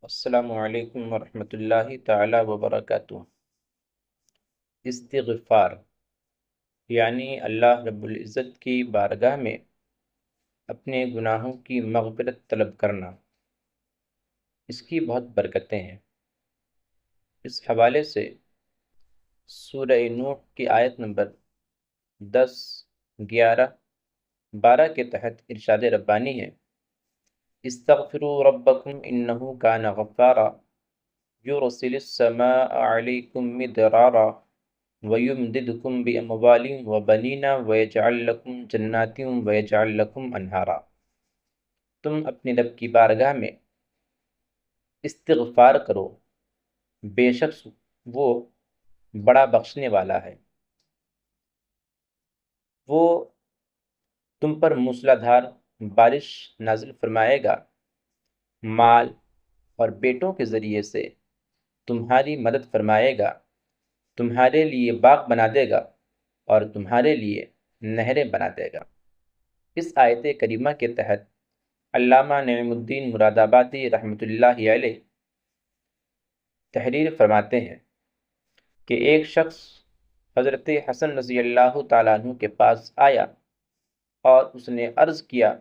السلام علیکم ورحمۃ اللہ تعالی وبرکاتہ۔ استغفار یعنی اللہ رب العزت کی بارگاہ میں اپنے گناہوں کی مغفرت طلب کرنا، اس کی بہت برکتیں ہیں۔ اس حوالے سے سورہ نوح کی آیت نمبر 10، 11، 12 کے تحت ارشاد ربانی ہے: استغفروا ربکم انہ کان غفارا یرسل السماء علیکم مدرارا وَيُمْدِدْكُمْ بِأَمْوَالٍ وَبَنِينَ وَيَجْعَلْ لَكُمْ جَنَّاتٍ وَيَجْعَلْ لَكُمْ أَنْهَارًا۔ تم اپنے رب کی بارگاہ میں استغفار کرو، بے شک وہ بڑا بخشنے والا ہے۔ وہ تم پر موسلا دھار بارش نازل فرمائے گا، مال اور بیٹوں کے ذریعے سے تمہاری مدد فرمائے گا، تمہارے لیے باغ بنا دے گا اور تمہارے لیے نہریں بنا دے گا۔ اس آیت کریمہ کے تحت علامہ نعیم الدین مراد آبادی رحمۃ اللہ علیہ تحریر فرماتے ہیں کہ ایک شخص حضرت حسن رضی اللہ تعالیٰ عنہ کے پاس آیا اور اس نے عرض کیا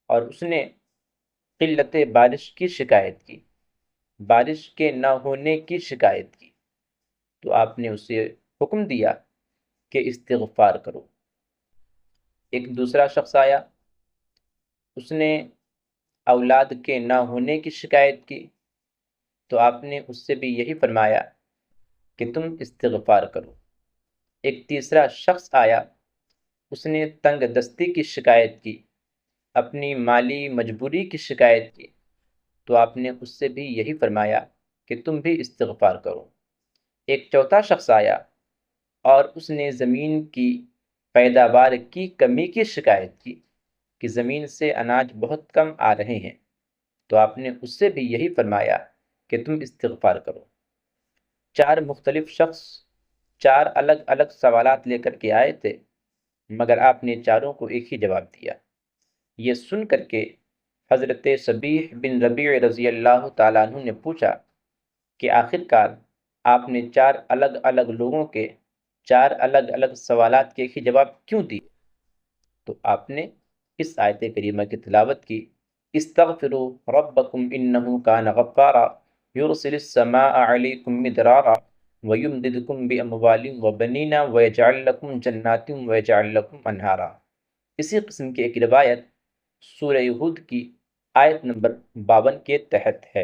اور اس نے قلت بارش کی شکایت کی، بارش کے نہ ہونے کی شکایت کی، تو آپ نے اسے حکم دیا کہ استغفار کرو۔ ایک دوسرا شخص آیا، اس نے اولاد کے نہ ہونے کی شکایت کی، تو آپ نے اس سے بھی یہی فرمایا کہ تم استغفار کرو۔ ایک تیسرا شخص آیا، اس نے تنگ دستی کی شکایت کی، اپنی مالی مجبوری کی شکایت کی، تو آپ نے اس سے بھی یہی فرمایا کہ تم بھی استغفار کرو۔ ایک چوتھا شخص آیا اور اس نے زمین کی پیداوار کی کمی کی شکایت کی کہ زمین سے اناج بہت کم آ رہے ہیں، تو آپ نے اس سے بھی یہی فرمایا کہ تم استغفار کرو۔ چار مختلف شخص چار الگ الگ سوالات لے کر کے آئے تھے، مگر آپ نے چاروں کو ایک ہی جواب دیا۔ یہ سن کر کے حضرت صبیح بن ربیع رضی اللہ تعالیٰ عنہ نے پوچھا کہ آخر کار آپ نے چار الگ الگ لوگوں کے چار الگ الگ سوالات کے ایک ہی جواب کیوں دیے؟ تو آپ نے اس آیت کریمہ کی تلاوت کی: استغفروا ربکم انہ کان غفارا یرسل السماء علیکم مدرارا ویمددکم باموال وبنین ویجعل لکم جنات ویجعل لکم انہارا۔ اسی قسم کی ایک روایت سورہ ہود کی آیت نمبر 52 کے تحت ہے۔